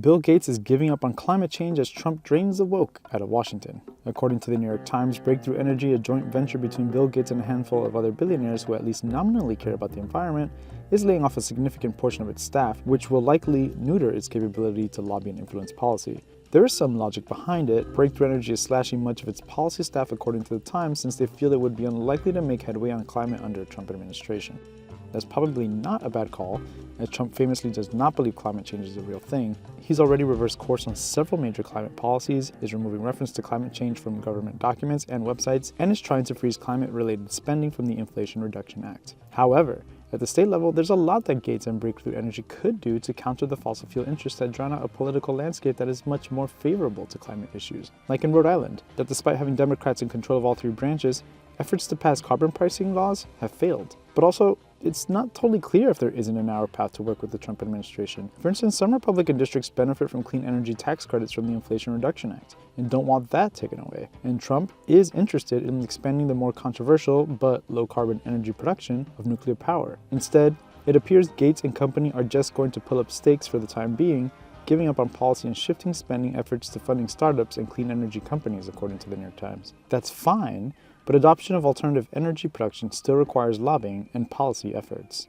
Bill Gates is giving up on climate change as Trump drains the woke out of Washington. According to the New York Times, Breakthrough Energy, a joint venture between Bill Gates and a handful of other billionaires who at least nominally care about the environment, is laying off a significant portion of its staff, which will likely neuter its capability to lobby and influence policy. There is some logic behind it. Breakthrough Energy is slashing much of its policy staff according to the Times since they feel it would be unlikely to make headway on climate under a Trump administration. That's probably not a bad call, as Trump famously does not believe climate change is a real thing. He's already reversed course on several major climate policies, is removing reference to climate change from government documents and websites, and is trying to freeze climate-related spending from the Inflation Reduction Act. However, at the state level, there's a lot that Gates and Breakthrough Energy could do to counter the fossil fuel interests that drown out a political landscape that is much more favorable to climate issues. Like in Rhode Island, that despite having Democrats in control of all three branches, efforts to pass carbon pricing laws have failed. But also, it's not totally clear if there isn't a narrow path to work with the Trump administration. For instance, some Republican districts benefit from clean energy tax credits from the Inflation Reduction Act and don't want that taken away. And Trump is interested in expanding the more controversial but low-carbon energy production of nuclear power. Instead, it appears Gates and company are just going to pull up stakes for the time being, giving up on policy and shifting spending efforts to funding startups and clean energy companies, according to the New York Times. That's fine, but adoption of alternative energy production still requires lobbying and policy efforts.